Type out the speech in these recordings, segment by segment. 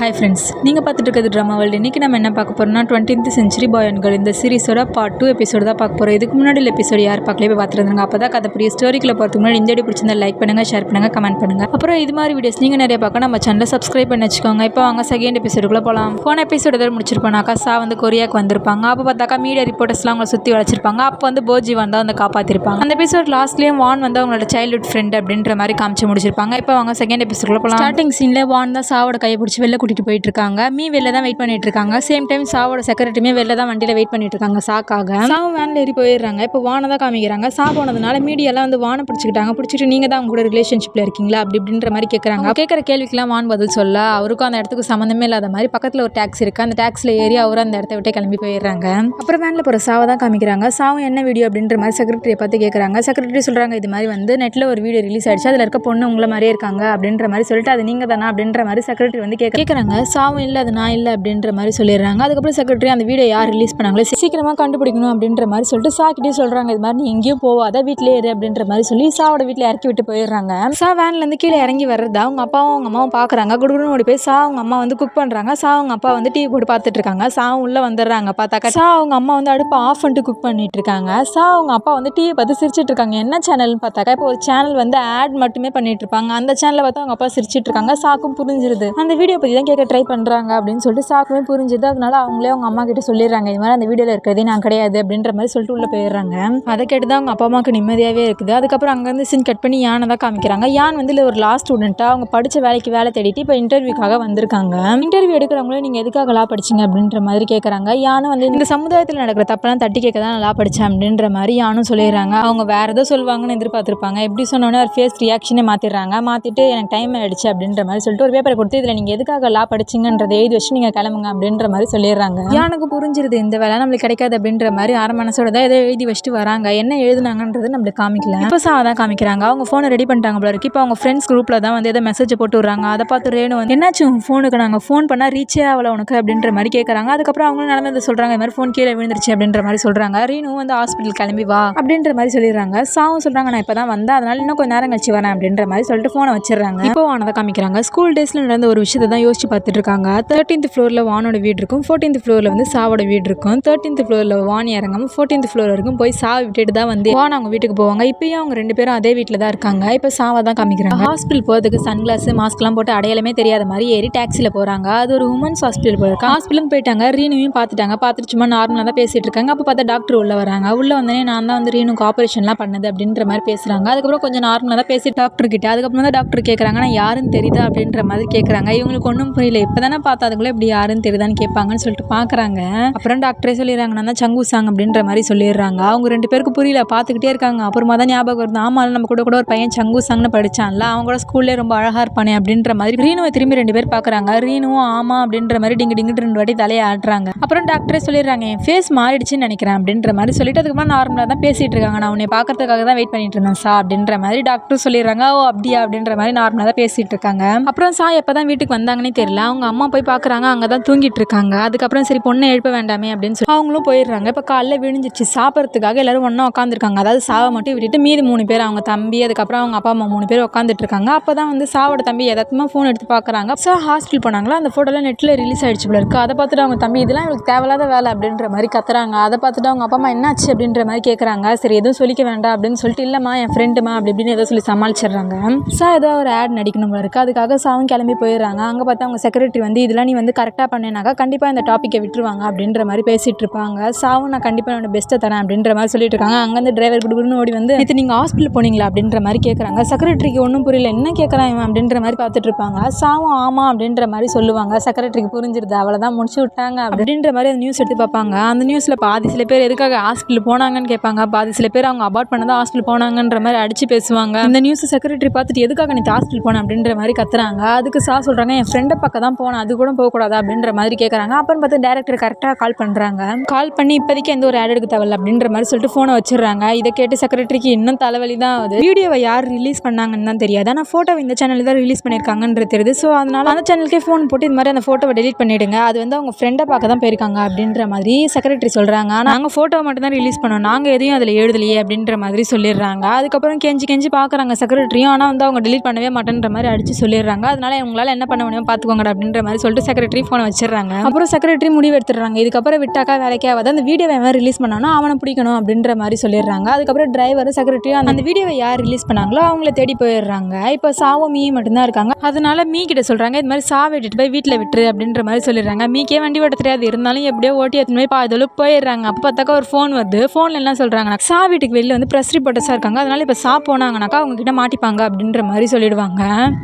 Hi friends, நீங்கள் பார்த்துட்டு இருக்கிறது ட்ராமா வேர்ல்டு. இன்றைக்கி நம்ம என்ன பார்க்க போகிறோம்னா 20th century bye and girl இந்த சீரிஸோட பார்ட் 2 எபிசோடு தான் பார்க்க போகிறோம். இதுக்கு முன்னாடி எபிசோடு யார் பார்க்கல போய் பார்த்துருந்தாங்க. அப்போ தான் கதை புரிய ஸ்டோரிக்குள்ள போகிறதுக்கு முன்னாடி இந்த வீடியோ பிடிச்சிருந்தா லைக் பண்ணுங்கள், ஷேர் பண்ணுங்கள், கமெண்ட் பண்ணுங்கள். அப்புறம் இது மாதிரி வீடியோஸ் நீங்கள் நிறைய பார்க்க நம்ம சேனலை சப்ஸ்கிரைப் பண்ணி வச்சுக்கோங்க. இப்போ வாங்க செகண்ட் எபிசோடுக்குள்ளே போகலாம். போன எபிசோடு எதாவது முடிச்சிருப்பானாக்கா சா வந்து கொரியாவுக்கு வந்திருப்பாங்க. அப்போ பார்த்தாக்கா மீடியா ரிப்போர்ட்டர்ஸ்லாம் அவங்களை சுற்றி வளைச்சிருப்பாங்க. அப்போ வந்து போஜி வந்து அந்த காப்பாற்றிருப்பாங்க. அந்த எபிசோட் லாஸ்ட்லேயும் வான் வந்து அவங்களோட சைல்ட்ஹுட் ஃப்ரெண்ட் அப்படின்ற மாதிரி காமிச்சு முடிச்சிருப்பாங்க. இப்போ வாங்க செகண்ட் எபிசோடுக்குள்ளே போகலாம். ஸ்டார்டிங் சீனில் வான் தான் சாவோட கையை பிடிச்சி வெளில கூட்டிகிட்டு போயிட்டு இருக்காங்க. மீ வெளில தான் வெயிட் பண்ணிட்டு இருக்காங்க. சேம் டைம் சாவோட செக்ரட்டரியுமே வெளில தான் வண்டியில் வெயிட் பண்ணிட்டு இருக்காங்க சாக்காக. சாவும் வேனில் ஏறி போயிடுறாங்க. இப்போ வானை தான் காமிக்கிறாங்க. சா போனதுனால மீடியாலாம் வந்து வானை பிடிச்சிக்கிட்டாங்க. பிடிச்சிட்டு நீங்கள் தான் அவங்க கூட ரிலேஷன்ஷிப்பில் இருக்கீங்களா அப்படி இப்படின்ற மாதிரி கேட்குறாங்க. கேட்குற கேள்விக்கெல்லாம் வான் பதில் சொல்ல அவருக்கும் அந்த இடத்துக்கு சம்மந்தமே இல்லாத மாதிரி பக்கத்தில் ஒரு டாக்ஸி இருக்குது. அந்த டாக்ஸியில் ஏறி அவரும் அந்த இடத்த விட்டு கிளம்பி போயிடுறாங்க. அப்புறம் வேனில் போகிற சாவை தான் காமிக்கிறாங்க. சாவும் என்ன வீடியோ அப்படின்ற மாதிரி செக்ரட்டரியை பார்த்து கேட்குறாங்க. செக்ரட்டரி சொல்கிறாங்க இது மாதிரி வந்து நெட்டில் ஒரு வீடியோ ரிலீஸ் ஆயிடுச்சு, அதில் இருக்க பொண்ணு உங்களை மாதிரியே இருக்காங்க அப்படின்ற மாதிரி சொல்லிட்டு அது நீங்கள் தானா அப்படின்ற மாதிரி செக்ரட்டரி வந்து கேட்குறாங்க. சாவும் இல்லை அது நான் இல்லை அப்படின்ற மாதிரி சொல்லிடுறாங்க. அதுக்கப்புறம் செக்ரட்டரி அந்த வீடியோ யார் ரிலீஸ் பண்ணாங்களே சீக்கிரமாக கண்டுபிடிக்கணும் அப்படின்ற மாதிரி சொல்லிட்டு சாக்கிட்டே சொல்கிறாங்க இது மாதிரி நீ எங்கேயும் போவாத வீட்டிலே இரு அப்படின்ற மாதிரி சொல்லி சாவோட வீட்டில் இறக்கி விட்டு போயிடுறாங்க. சா வேன்லேருந்து கீழே இறங்கி வர்றதா அவங்க அப்பாவும் அவங்க அம்மாவும் பார்க்குறாங்க. குடுகுடுன்னு ஓடி போய் சா அவங்க அம்மா வந்து குக் பண்ணுறாங்க. சா அவங்க அப்பா வந்து டிவி போட்டு பார்த்துட்டு இருக்காங்க. சாவும் உள்ளே வந்துடுறாங்க. பார்த்தாக்கா சா அவங்க அம்மா வந்து அடுப்பு ஆஃப் பண்ணிட்டு குக் பண்ணிட்டு இருக்காங்க. சா அவங்க அப்பா வந்து டிவி பார்த்து சிரிச்சிட்டு இருக்காங்க. என்ன சேனல்னு பார்த்தாக்கா இப்போ ஒரு சேனல் வந்து ஆட் மட்டுமே பண்ணிட்டு இருப்பாங்க. அந்த சேனலை பார்த்து அவங்க அப்பா சிரிச்சிட்டு இருக்காங்க. சாக்கும் புரிஞ்சிருது. அந்த வீடியோ பற்றி தான் கேட்க ட்ரை பண்ணுறாங்க அப்படின்னு சொல்லிட்டு சாக்குமே புரிஞ்சுது. அதனால அவங்களே அவங்க அம்மா கிட்ட சொல்லிடுறாங்க இது மாதிரி அந்த வீடியோவில் இருக்கிறதே நான் கிடையாது அப்படின்ற மாதிரி சொல்லிட்டு உள்ளே போயிடுறாங்க. அதை கேட்டு தான் அவங்க அப்பா அம்மாவுக்கு நிம்மதியாகவே இருக்குது. அதுக்கப்புறம் அங்கேருந்து சீன் கட் பண்ணி யானை தான் காமிக்கிறாங்க. யான் வந்து இல்லை ஒரு லாஸ்ட் ஸ்டூடெண்ட்டாக அவங்க படித்த வேலைக்கு வேலை தேடிட்டு இப்போ இன்டர்வியூக்காக வந்திருக்காங்க. இன்டர்வியூ எடுக்கிறவங்களே நீங்கள் எதுக்காக லா படிச்சிங்க அப்படின்ற மாதிரி கேட்குறாங்க. யானும் வந்து இந்த சமுதாயத்தில் நடக்கிற தப்பெல்லாம் தட்டி கேட்க தான் நல்லா படித்தேன் அப்படின்ற மாதிரி யானும் சொல்லிடுறாங்க. அவங்க வேறு எதோ சொல்லுவாங்கன்னு எதிர்பார்த்துருப்பாங்க. எப்படி சொன்னோன்னே ஒரு ஃபேஸ் ரியாக்ஷனே மாற்றிடுறாங்க. மாற்றிட்டு எனக்கு டைம் ஆகிடுச்சு அப்படின்ற மாதிரி சொல்லிட்டு ஒரு பேப்பரை கொடுத்து இதில் நீங்கள் எதுக்காக லா படிச்சிங்கன்றதை எழுதி வச்சு நீங்கள் கிளம்புங்க அப்படின்ற மாதிரி சொல்லிடுறாங்க. யானுக்கு புரிஞ்சிருது இந்த வேலை நம்மளுக்கு கிடைக்காது அப்படின்ற மாதிரி ஆறு மனசோட தான் ஏதோ எழுதி வச்சுட்டு வராங்க. என்ன எழுதுனாங்கன்றது நம்மளுக்கு காமிக்கல. இப்போ சா தான் காமிக்கிறாங்க. அவங்க ஃபோனை ரெடி பண்ணிட்டாங்க போல இருக்கு. இப்போ அவங்க ஃப்ரெண்ட்ஸ் குரூப்பில் தான் வந்து ஏதோ மெசேஜ் போட்டு விட்றாங்க. அதை பார்த்து ரேணு வந்து என்னாச்சு உங்கள் ஃபோனுக்கு நாங்கள் ஃபோன் பண்ணால் ரீச்சே ஆகலை உனக்கு அப்படின்ற மாதிரி கேட்குறாங்க. அதுக்கப்புறம் அவங்களும் நடந்தது சொல்கிறாங்க இது மாதிரி ஃபோன் கீழே விழுந்துருச்சு அப்படின்ற மாதிரி சொல்கிறாங்க. ரீனு வந்து ஹாஸ்பிட்டல் கிளம்பி வா அப்படின்ற மாதிரி சொல்லிடுறாங்க. சாவும் சொல்கிறாங்க நான் இப்போ தான் வந்தேன் அதனால இன்னும் கொஞ்சம் நேரம் கழிச்சு வரேன் அப்படின்ற மாதிரி சொல்லிட்டு ஃபோனை வச்சிடறாங்க. இப்போ வானதை காமிக்கிறாங்க. ஸ்கூல் டேஸில் நடந்த ஒரு விஷயத்தை தான் யோசிச்சு பார்த்துட்டு இருக்காங்க. 13th ஃப்ளோரில் வானோட வீடு இருக்கும். 14th ஃப்ளோரில் வந்து சாவோட வீடு இருக்கும். 13th ஃப்ளோரில் வான் இறங்காம 14th ஃப்ளோர் வரைக்கும் போய் சா விட்டுட்டு தான் வந்து வான் அவங்க வீட்டுக்கு போவாங்க. இப்பயும் அவங்க ரெண்டு பேரும் அதே வீட்டில் தான் இருக்காங்க. இப்போ சாவை தான் காமிக்கிறாங்க. ஹாஸ்பிட்டல் போகிறதுக்கு சன்கிளாஸ் மாஸ்க்லாம் போட்டு அடையாளமே தெரியாத மாதிரி ஏறி டாக்ஸியில் போகிறாங்க. அது ஒரு உமன்ஸ் ஹாஸ்பிட்டல் போயிருக்காங்க. ஹாஸ்பிட்டலும் போயிட்டாங்க. ரீனுவையும் பார்த்துட்டாங்க. பார்த்துட்டு சும்மா நார்மலாக தான் பேசிட்டு இருக்காங்க. அப்போ பார்த்தா டாக்டர் உள்ள வராங்க. உள்ள வந்தோடனே நான் தான் வந்து ரீனுக்கு ஆப்ரேஷன்லாம் பண்ணது அப்படின்ற மாதிரி பேசுகிறாங்க. அதுக்கப்புறம் கொஞ்சம் நார்மலாக தான் பேசி டாக்டர் கிட்ட அதுக்கப்புறம் தான் டாக்டர் கேட்குறாங்க நான் யாருன்னு தெரியுதா அப்படின்ற மாதிரி கேட்குறாங்க. இவங்களுக்கு ஒன்றும் புரியல. இப்போ தானே பார்த்தா அதுக்குள்ளே இப்படி யாருன்னு தெரியுதான்னு கேட்பாங்கன்னு சொல்லிட்டு பார்க்குறாங்க. அப்புறம் டாக்டரே சொல்லிடுறாங்க நான் தான் சங்கு சாங் அப்படின்ற மாதிரி சொல்லிடுறாங்க. அவங்க ரெண்டு பேருக்கு புரியல பார்த்துக்கிட்டே இருக்காங்க. அப்புறமா தான் ஞாபகம் வருது ஆமாம் நம்ம கூட ஒரு பையன் சங்கு சாங்னு படித்தான்ல அவங்க கூட ஸ்கூல்லே ரொம்ப அழகாக இருப்பானே அப்படின்ற மாதிரி ரீனுவை திரும்பி ரெண்டு பேர் பார்க்குறாங்க. ரீனுவும் ஆமா அப்படின்ற மாதிரி டிங்கு டிங்கிட்டு 2 வாட்டி தலையை ஆட்டுறாங்க. அப்புறம் டாக்டரே சொல்லிடுறாங்க என் ஃபேஸ் மாறிடுச்சுன்னு நினைக்கிறேன் அப்படின்ற மாதிரி சொல்லிட்டு அதுக்கப்புறம் நார்மலாக தான் பேசிட்டு இருக்காங்க. நான் உன்னை பார்க்கறதுக்காக தான் வெயிட் பண்ணிட்டு இருந்தேன் சா அப்படின்ற மாதிரி டாக்டர் சொல்லிடுறாங்க. ஓ அப்படியா அப்படின்ற மாதிரி நார்மலாக தான் பேசிட்டு இருக்காங்க. அப்புறம் சா எப்போ தான் வீட்டுக்கு வந்தாங்கன்னே தெரியல. அவங்க அம்மா போய் பார்க்குறாங்க. அங்கே தான் தூங்கிட்டு இருக்காங்க. அதுக்கப்புறம் சரி பொண்ணை எழுப்ப வேண்டாமே அப்படின்னு சொல்லி அவங்களும் போயிடுறாங்க. இப்போ காலைல விழுந்துச்சு சாப்பிட்றதுக்காக எல்லாரும் ஒன்றா உட்காந்துருக்காங்க. அதாவது சாவை மட்டும் விட்டுட்டு மீதி 3 பேர் அவங்க தம்பி அதுக்கப்புறம் அவங்க அப்பா அம்மா 3 பேர் உட்காந்துட்டு இருக்காங்க. அப்போ தான் வந்து சாவோட தம்பி எதாத்தமாக ஃபோன் எடுத்து பார்க்குறாங்க. சா ஹாஸ்பிட்டல் போனாங்களா அந்த ஃபோட்டோலாம் நெட்டில் ரிலீஸ் ஆகிடுச்சு போல இருக்குது. அதை பார்த்துட்டு அவங்க தம்பி இதெல்லாம் இவங்களுக்கு தேவையில்லாத வேலை அப்படின்ற மாதிரி கத்துறாங்க. அதை பார்த்துட்டு அவங்க அப்பா அம்மா என்னாச்சு அப்படின்ற மாதிரி கேட்குறாங்க. சரி எதுவும் சொல்லிக்க வேண்டாம் அப்படின்னு சொல்லிட்டு இல்லைம்மா என் ஃப்ரெண்டுமா அப்படி இப்படின்னு ஏதோ சொல்லி சமாளிச்சிடுறாங்க. சா ஏதோ ஒரு ஆட் நடிக்கணும் போல இருக்குது. அதுக்காக சாவும் கிளம்பி போயிடுறாங்க. அங்கே பார்த்தா அவங்க செக்ரட்டரி வந்து இதெல்லாம் நீ வந்து கரெக்டாக பண்ணினாக்கா கண்டிப்பாக இந்த டாப்பிக்கை விட்டுருவாங்க அப்படின்ற மாதிரி பேசிகிட்டு இருப்பாங்க. சாவும் நான் கண்டிப்பாக என்னோட பெஸ்ட்டை தரேன் அப்படின்ற மாதிரி சொல்லிட்டு இருக்காங்க. அங்கேருந்து டிரைவர் குடுகுடுன்னு ஓடி வந்து இது நீங்கள் ஹாஸ்பிட்டல் போனீங்களா அப்படின்ற மாதிரி கேட்குறாங்க. செக்ரட்டரிக்கு ஒன்றும் புரியல என்ன கேட்குறான் அப்படின்ற மாதிரி பார்த்துட்டு இருப்பாங்க. சாவும் ஆமாம் அப்படின்ற மாதிரி சொல்லுவாங்க. செக்ரட்டரிக்கு புரிஞ்சிருது அவ்வளோதான் முடிச்சு விட்டாங்க அப்படின்ற மாதிரி அந்த நியூஸ் எடுத்து பார்ப்பாங்க. அந்த நியூஸில் பாதி சில பேர் எதுக்காக ஹாஸ்பிட்டல் போனாங்கன்னு கேட்பாங்க. பாதி சில பேர் அவங்க அபார்ட் பண்ணதான் ஹாஸ்பிட்டல் போனாங்கன்ற மாதிரி அடிச்சு பேசுவாங்க. இந்த நியூஸ் செக்ரட்டரி பார்த்துட்டு எதுக்காக நீ ஹாஸ்பிட்டல் போன அப்படின்ற மாதிரி கத்துறாங்க. அதுக்கு சா சொல்கிறாங்க என் ஃப்ரெண்டை பக்கம் தான் போனேன் அது கூட போகக்கூடாதா அப்படின்ற மாதிரி கேட்குறாங்க. அப்புறம் பார்த்து டேரக்டர் கரெக்டாக கால் பண்ணுறாங்க. கால் பண்ணி இப்போதைக்கு எந்த ஒரு ஆட் எடுக்க தேவையில்ல அப்படின்ற மாதிரி சொல்லிட்டு ஃபோனை வச்சிடுறாங்க. இதை கேட்டு செக்ரட்டரிக்கு இன்னும் தலைவலி தான் ஆகுது. வீடியோவை யார் ரிலீஸ் பண்ணாங்கன்னு தான் தெரியாது. ஆனால் ஃபோட்டோவை இந்த சேனலில் தான் ரிலீஸ் பண்ணியிருக்காங்கன்றது தெரியுது. ஸோ அதனால அந்த சேனலுக்கே ஃபோன் போட்டு இது மாதிரி அந்த ஃபோட்டோவை டெலிட் பண்ணிவிடுங்க அது வந்து அவங்க ஃப்ரெண்டை பார்க்க தான் போயிருக்காங்க அப்படின்ற மாதிரி செக்ரட்டரி சொல்கிறாங்க. நாங்கள் ஃபோட்டோவை மட்டும் தான் ரிலீஸ் பண்ணோம் நாங்கள் எதையும் அதில் எழுதலையே அப்படின்ற மாதிரி சொல்லிடுறாங்க. அதுக்கப்புறம் கெஞ்சி பார்க்குறாங்க செக்ரட்டரியும். ஆனால் வந்து அவங்க டெலிட் பண்ணவே மாட்டேன்ற மாதிரி அடித்து சொல்லிடுறாங்க. அதனால உங்களால் என்ன பண்ண முடியும் பார்த்துக்கோங்க பார்த்துக்கோங்கடா அப்படின்ற மாதிரி சொல்லிட்டு செக்ரட்டரி ஃபோனை வச்சிடறாங்க. அப்புறம் செக்ரட்டரி முடிவு எடுத்துடுறாங்க, இதுக்கப்புறம் விட்டாக்கா வேலைக்கே ஆகாது, அந்த வீடியோவை எவன் ரிலீஸ் பண்ணானோ அவனை பிடிக்கணும் அப்படின்ற மாதிரி சொல்லிடுறாங்க. அதுக்கப்புறம் டிரைவர் செக்ரட்டரி அந்த வீடியோவை யார் ரிலீஸ் பண்ணாங்களோ அவங்கள தேடி போயிடுறாங்க. இப்போ சாவும் மீ மட்டும்தான் இருக்காங்க. அதனால மீ கிட்ட சொல்றாங்க, இது மாதிரி சாவை எடுத்துட்டு போய் வீட்டில் விட்டுரு அப்படின்ற மாதிரி சொல்லிடுறாங்க. மீக்கே வண்டி ஓட்ட தெரியாது, இருந்தாலும் எப்படியோ ஓட்டி எடுத்துன்னு போய் பாதளவுக்கு போயிடுறாங்க. அப்போ பார்த்தாக்கா ஒரு ஃபோன் வருது. ஃபோனில் என்ன சொல்றாங்கன்னா, சா வீட்டுக்கு வெளியில் வந்து ப்ரெஸ் ரிப்போர்ட்டர்ஸாக இருக்காங்க, அதனால இப்போ சா போனாங்கனாக்கா அவங்க கிட்ட மாட்டிப்பாங்க அப்படின்ற மாதிரி சொல்லிடுவாங்க.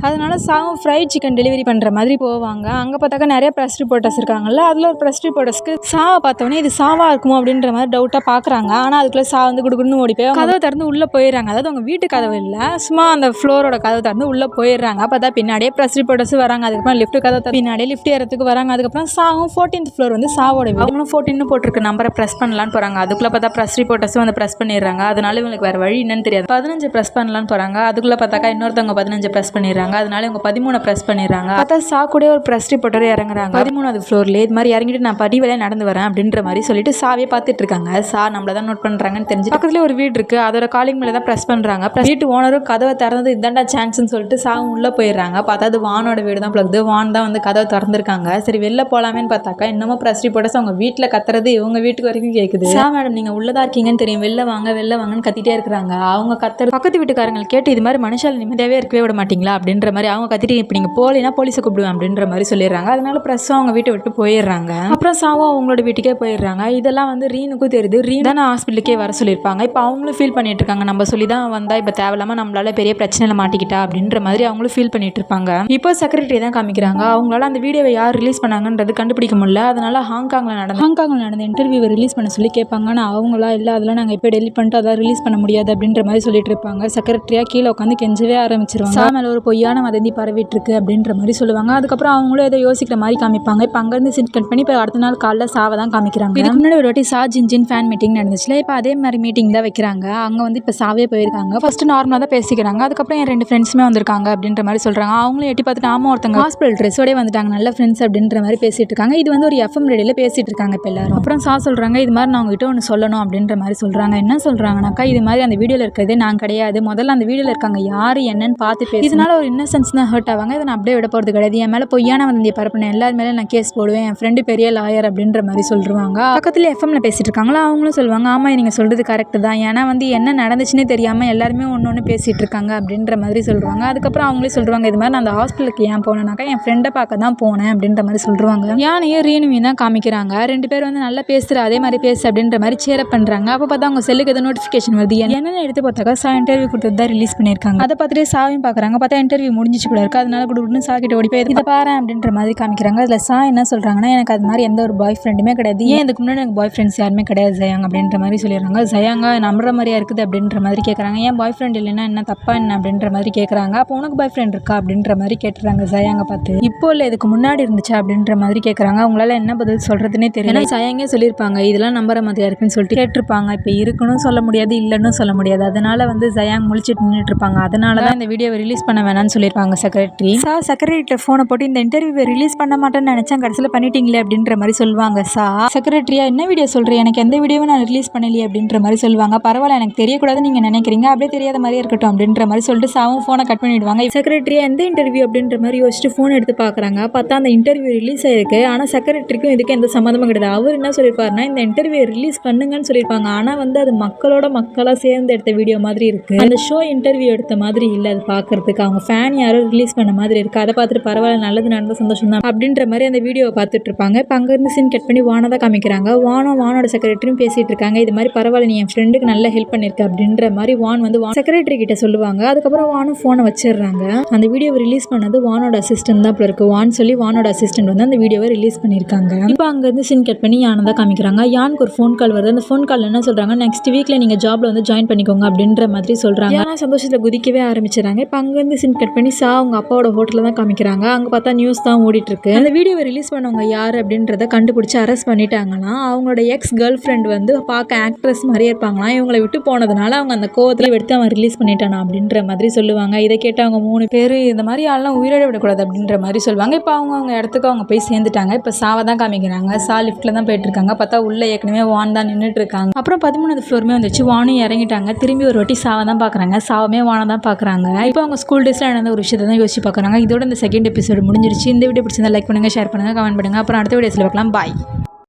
அதனால சாவும் ஃப்ரைட் சிக்கன் டெலிவரி பண்ணுற மாதிரி போவாங்க. அங்கே பார்த்தாக்கா நிறைய ப்ரெஸ் ரிப்போர்ட்டர்ஸ் இருக்காங்கல்ல, அதில் ஒரு ப்ரெஸ் ரிப்போர்ட்டர்ஸ்க்கு சாவை பார்த்தோன்னே இது சாவா இருக்குமோ அப்படின்ற மாதிரி டவுட்டாக பார்க்குறாங்க. ஆனால் அதுக்குள்ளே சா வந்து குடுக்குன்னு ஓடி போய் கதவை திறந்து உள்ளே போயிடுறாங்க. அதாவது அவங்க வீட்டு கதவு இல்லை, சும்மா அந்த ஃப்ளோரோட கதவை திறந்து உள்ளே போயிடுறாங்க. அப்போ தான் பின்னாடியே ப்ரெஸ் ரிப்போர்ட்டர்ஸ் வராங்க. அதுக்கப்புறம் லிஃப்ட் கதவை பின்னாடியே லிஃப்ட் ஏறதுக்கு வராங்க. அதுக்கப்புறம் சாவும் 14th ஃப்ளோர் வந்து சாவோட அவங்களும் 14 போட்டிருக்க நம்பரை ப்ரெஸ் பண்ணலான்னு போகிறாங்க. அதுக்குள்ளே பார்த்தா ப்ரெஸ் ரிப்போர்ட்டர்ஸும் வந்து ப்ரெஸ் பண்ணிடுறாங்க. அதனால இவங்களுக்கு வேறு வழி என்னன்னு தெரியாது, 15 ப்ரெஸ் பண்ணலான்னு போகிறாங்க. அதுக்குள்ளே பார்த்தாக்கா இன்னொருத்தவங்க 15 ப்ரெஸ் பண்ணிடுறாங்க. அதனால இவங்க 13 ப்ரெஸ் பண்ணிடுறாங்க. பார்த்தா சா கூட ஒரு ப்ரெஸ் ரிப்போர்ட்டர் இறங்குறாங்க 13வது ஃப்ளோர்லேயே. இது மாதிரி இறங்கிட்டு நான் படி வழியாக நடந்து வரேன் அப்படின்ற மாதிரி சொல்லிட்டு சாவே பார்த்துட்டு இருக்காங்க. சா நம்மள தான் நோட் பண்ணுறாங்கன்னு தெரிஞ்சு பக்கத்துல ஒரு வீடு இருக்குது, அதோட காலிங் மேலே தான் ப்ரெஸ் பண்ணுறாங்க. வீட்டு ஓனரும் கதவை திறந்து இதாண்டா சான்ஸ்ன்னு சொல்லிட்டு சாவும் உள்ளே போயிடுறாங்க. பார்த்தா அது வானோட வீடு தான் பிளக்குது. வான் தான் வந்து கதவை திறந்துருக்காங்க. சரி வெளில போகலாமேன்னு பார்த்தாக்கா இன்னமும் ப்ரெஸ் ரிப்போர்ட்டர்ஸ் அவங்க வீட்டில் கத்துறது இவங்க வீட்டுக்கு வரைக்கும் கேட்குது. சா மேடம் நீங்கள் உள்ளதா இருக்கீங்கன்னு தெரியும், வெளில வாங்க வெளில வாங்கன்னு கத்திட்டே இருக்கிறாங்க. அவங்க கத்துறது பக்கத்து வீட்டுக்காரங்க கேட்டு இது மாதிரி மனுஷால் நிம்மதியாகவே இருக்கவே விட மாட்டீங்களா அப்படின்ற மாதிரி அவங்க கத்திட்டு இப்போ நீங்கள் போகலைன்னா போலீஸை கூப்பிடுவேன் அப்படின்ற மாதிரி சொல்லிடுறாங்க. அதனால ப்ரெஸ்ஸும் அவங்க வீட்டை விட்டு போயிடுறாங்க. அப்புறம் சாவும் அவங்களோட வீட்டுக்கே போயிடுறாங்க. இதெல்லாம் வந்து ரீனுக்கும் தெரியுது. ரீன் தான் ஹாஸ்பிட்டலுக்கே வர சொல்லியிருப்பாங்க. இப்போ அவங்களும் ஃபீல் பண்ணிட்டு இருக்காங்க, நம்ம சொல்லி தான் வந்தால் இப்போ தேவையில்லாமல் நம்மளால பெரிய பிரச்சனையில் மாட்டிக்கிட்டா அப்படின்ற மாதிரி அவங்களும் ஃபீல் பண்ணிட்டு இருப்பாங்க. இப்போ செக்ரட்டரி தான் காமிக்கிறாங்க. அவங்களால அந்த வீடியோவை யார் ரிலீஸ் பண்ணாங்கன்றது கண்டுபிடிக்க முடியல. அதனால ஹாங்காங்கில் நடந்த இன்டர்வியூவை ரிலீஸ் பண்ண சொல்லி கேட்பாங்க. ஆனால் அவங்களா இல்லை அதெல்லாம் நாங்கள் இப்போ டெலிட் பண்ணிட்டு அதான் ரிலீஸ் பண்ண முடியாது அப்படின்ற மாதிரி சொல்லிட்டு இருப்பாங்க. செக்ரட்டரியா கீழே உட்காந்து கெஞ்சவே ஆரம்பிச்சிருவாங்க. சா மேலே ஒரு பொய்யான வதந்தி பரவிட்டு இருக்கு அப்படின்ற மாதிரி சொல்லுவாங்க. அதுக்கப்புறம் அவங்களும் ஏதோ யோசிக்கிற மாதிரி காமிப்பாங்க. இப்போ அங்கேருந்து சீன் கட் பண்ணி இப்போ அடுத்த நாள் காலைல சாவை தான் காமிக்கிறாங்க. இதுக்கு முன்னாடி ஒரு வாட்டி சா ஜின்ஜின் ஃபேன் மீட்டிங் நடந்துச்சுல, இப்போ அதே மாதிரி மீட்டிங் தான் வைக்கிறாங்க. அங்கே வந்து இப்போ சாவே போயிருக்காங்க. ஃபர்ஸ்ட் நார்மலாக தான் பேசிக்கிறாங்க. அதுக்கப்புறம் என் 2 ஃப்ரெண்ட்ஸுமே வந்திருக்காங்க அப்படின்ற மாதிரி சொல்கிறாங்க. அவங்களும் எட்டி பார்த்துட்டு ஆமாம் ஒருத்தங்க ஹாஸ்பிட்டல் ட்ரெஸ்ஸோடய வந்துட்டாங்க, நல்ல ஃப்ரெண்ட்ஸ் அப்படின்ற மாதிரி பேசிட்டு இருக்காங்க. இது வந்து ஒரு FM ரேடியோவில் பேசிட்டு இருக்காங்க இப்போ எல்லாரும். அப்புறம் சா சொல்கிறாங்க, இது மாதிரி நான் உங்ககிட்ட ஒன்று சொல்லணும் அப்படின்ற மாதிரி சொல்கிறாங்க. என்ன சொல்கிறாங்கனாக்கா, இது மாதிரி அந்த வீடியோவில் இருக்கிறது நான் கிடையாது, முதல்ல அந்த வீடியோவில் இருக்காங்க யார் என்னன்னு பார்த்து பேசு, இதனால ஒரு இன்னசென்ஸ் தான் ஹர்ட் ஆவாங்க, இதை நான் அப்படியே விட போகிறது கிடையாது, என் மேலே பொய்யான வதந்தியை பரப்புனேன், எல்லாரும் மேலே நான் கேஸ் போடுவேன், என் ஃப்ரெண்டு பெரிய லாயர் அப்படின்ற மாதிரி சொல்லுவாங்க. பக்கத்தில் FMல பேசிட்டு இருக்காங்களா, அவங்களும் சொல்லுவாங்க ஆமாம் நீங்கள் சொல்கிறது கரெக்டு தான், ஏன்னா வந்து என்ன நடந்துச்சுன்னே தெரியாமல் எல்லாருமே ஒன்று பேசிகிட்டு இருக்காங்க அப்படின்ற மாதிரி சொல்லுவாங்க. அதுக்கப்புறம் அவங்களே சொல்லுவாங்க, இது மாதிரி நான் அந்த ஹாஸ்பிட்டலுக்கு ஏன் போனேனாக்கா என் ஃப்ரெண்டை பார்க்க தான் போனேன் அப்படின்ற மாதிரி சொல்லுவாங்க. யானையும் ரீனுவையும் தான் காமிக்கிறாங்க. 2 பேர் வந்து நல்லா பேசுகிற அதே மாதிரி பேசு அப்படின்ற மாதிரி சேரப் பண்ணுறாங்க. அப்போ பார்த்தா அவங்க செல்லுக்கு எதுவும் நோட்டிஃபிகேஷன் வருது. என்னென்ன எடுத்து பார்த்தாக்கா சா இன்டர்வியூ கொடுத்தது தான் ரிலீஸ் பண்ணியிருக்காங்க. அதை பார்த்துட்டு சாவையும் பார்க்குறாங்க. பார்த்தா இன்டர்வியூ முடிஞ்சிச்சு போல இருக்கு. அதனால கொடுக்குன்னு சா கிட்ட ஓடி போய் இதை பாரு அப்படின்ற மாதிரி காமிக்கிறாங்க. அதில் சா என்ன சொல்கிறாங்கன்னா, எனக்கு அது மாதிரி எந்த ஒரு பாய் ஃப்ரெண்டுமே கிடையாது, ஏன் இதுக்கு முன்னாடி எனக்கு பாய் ஃப்ரெண்ட்ஸ் யாருமே கிடையாது ஜயாங் அப்படின்ற மாதிரி சொல்லிடுறாங்க. ஜயாங்க நம்புற மாதிரியா இருக்குது அப்படின்ற மாதிரி கேட்குறாங்க. ஏன் பாய் ஃப்ரெண்ட் இல்லைன்னா என்ன தப்பா என்ன அப்படின்ற மாதிரி கேட்குறாங்க. அப்போ உனக்கு பாய் ஃப்ரெண்ட் இருக்கா அப்படின்ற மாதிரி கேட்டுறாங்க ஜயாங்க பார்த்து. இப்போ இல்லை இதுக்கு முன்னாடி இருந்துச்சு அப்படின்ற மாதிரி கேட்குறாங்க. அவங்களால என்ன பதில் சொல்கிறதுனே தெரியல. ஜயாங்கே சொல்லியிருப்பாங்க இதெல்லாம் நம்புற மாதிரியா இருக்குன்னு சொல்லிட்டு கேட்டிருப்பாங்க. இப்போ இருக்குன்னு சொல்ல முடியாது, இல்லைன்னு சொல்ல முடியாது. அதனால வந்து ஜயாங் முழிச்சிட்டு நின்றுட்டு இருப்பாங்க. அதனால தான் இந்த வீடியோவை ரிலீஸ் பண்ண வேணாம்னு சொல்லியிருப்பாங்க செக்ரட்டரி. சா செக்ரட்டரிட்ட ஃபோனை போட்டு இந்த இன்டர்வியூவை ரிலீஸ் பண்ண மாட்டேன்னு நினச்சேன், கடைசியில் பண்ணிட்டீங்களே அப்படின்ற மாதிரி சொல்லுவாங்க. சா செக்ரட்டரியா என்ன வீடியோ சொல்கிறேன், எனக்கு எந்த வீடியோவும் நான் ரிலீஸ் பண்ணலையே அப்படின்ற மாதிரி சொல்லுவாங்க. பரவாயில்ல எனக்கு தெரியக்கூடாதுன்னு நீங்கள் நினைக்கிறீங்க, அப்படியே தெரியாத மாதிரியே இருக்கட்டும் அப்படின்ற மாதிரி சொல்லிட்டு சாவும் ஃபோனை கட் பண்ணிவிடுவாங்க. செக்ரட்டரியா எந்த இன்டர்வியூ அப்படின்ற மாதிரி யோசிச்சுட்டு ஃபோன் எடுத்து பார்க்குறாங்க. பார்த்தா அந்த இன்டர்வியூ ரிலீஸ் ஆயிருக்கு. ஆனால் செக்ரட்டரிக்கும் இதுக்கு எந்த சம்மந்தமும் கிடையாது. அவர் என்ன சொல்லியிருப்பாருன்னா, இந்த இன்டர்வியூ ரிலீஸ் பண்ணுங்கன்னு சொல்லியிருப்பாங்க. ஆனால் வந்து அது மக்களாக சேர்ந்து எடுத்த வீடியோ மாதிரி இருக்குது, அந்த ஷோ இன்டர்வியூ எடுத்த மாதிரி இல்லை, அது பார்க்கறதுக்கு அவங்க ஃபேன் யாரோ ரிலீஸ் பண்ண மாதிரி இருக்குது. அதை பார்த்துட்டு பரவாயில்ல நல்லது நடந்த சந்தோஷம் தான் அப்படின்ற மாதிரி அந்த வீடியோவை பார்த்துட்டு இருப்பாங்க. இப்போ அங்கேருந்து சீன் கட் பண்ணி வானை தான் காமிக்கிறாங்க. வானோட செக்ரட்டரியும் பேசிட்டு இருக்காங்க. இது மாதிரி பரவாயில்ல நீ என் ஃப்ரெண்டுக்கு நல்ல ஹெல்ப் பண்ணியிருக்க அப்படின்ற மாதிரி வான் வந்து செக்ரட்டரி கிட்ட சொல்லுவாங்க. அதுக்கப்புறம் வானும் ஃபோனை வச்சிடுறாங்க. அந்த வீடியோவை ரிலீஸ் பண்ணது வானோட அசிஸ்டன்ட் தான் இப்போ இருக்கு. வான் சொல்லி வானோட அசிஸ்டன்ட் வந்து அந்த வீடியோவை ரிலீஸ் பண்ணியிருக்காங்க. இப்போ அங்கேருந்து சீன் கட் பண்ணி யானை தான் காமிக்கிறாங்க. யானுக்கு ஒரு ஃபோன் கால் வருது. அந்த ஃபோன் கால் என்ன சொல்கிறாங்க, நெக்ஸ்ட் வீக்கில் நீங்கள் ஜாப்ல வந்து ஜாயின் பண்ணிக்கோங்க அப்படின்ற மாதிரி சொல்கிறாங்க. ஆனால் சந்தோஷத்தில் குதிக்கவே ஆரம்பிச்சிடறாங்க. இப்போ அங்கேருந்து சீன் கட் பண்ணி சா அவங்க அப்பாவோட ஹோட்டலில் தான் காமிக்கிறாங்க. அங்கே பார்த்தா நியூஸ் தான் ஓடிட்டு இருக்கு. அந்த வீடியோவை ரிலீஸ் பண்ணவங்க யார் அப்படின்றத கண்டுபிடிச்சி அரெஸ்ட் பண்ணிட்டாங்களாம். அவங்களோட எக்ஸ் கேர்ள் ஃப்ரெண்ட் வந்து பார்க்க ஆக்ட்ரஸ் மாதிரியே இருப்பாங்களாம். இவங்களை விட்டு போனதுனால அவங்க அந்த கோவத்தில் எடுத்து அவன் ரிலீஸ் பண்ணிட்டானா அப்படின்ற மாதிரி சொல்லுவாங்க. இதை கேட்டு அவங்க 3 பேர் இந்த மாதிரி ஆள்லாம் உயிரோட விடக்கூடாது அப்படின்ற மாதிரி சொல்லுவாங்க. இப்போ அவங்க இடத்துக்கு அவங்க போய் சேர்ந்துட்டாங்க. இப்போ சாவை தான் காமிக்கிறாங்க. சா லிஃப்ட்டில் தான் போயிட்டு இருக்காங்க. பார்த்தா உள்ள ஏற்கனவே வான் தான் நின்றுட்டு இருக்காங்க. அப்புறம் 13வது ஃப்ளோருமே வந்துச்சு. வானும் இறங்கிட்டாங்க. திரும்பி ஒரு வாட்டி சாவை தான் பார்க்குறாங்க. சாவமே வானை தான் பார்க்குறாங்க. இப்போ அவங்க ஸ்கூல் டேஸில் நடந்த ஒரு விஷயத்தை தான் யோசிச்சு பார்க்குறாங்க. இதோட இந்த செகண்ட் எபிசோட் எபிசோடு முடிஞ்சிருச்சு. இந்த வீடியோ பிடிச்சிருந்தா லைக் பண்ணுங்கள், ஷேர் பண்ணுங்கள், கமெண்ட் பண்ணுங்கள். அப்புறம் அடுத்த வீடியோஸில் பார்க்கலாம். பாய்.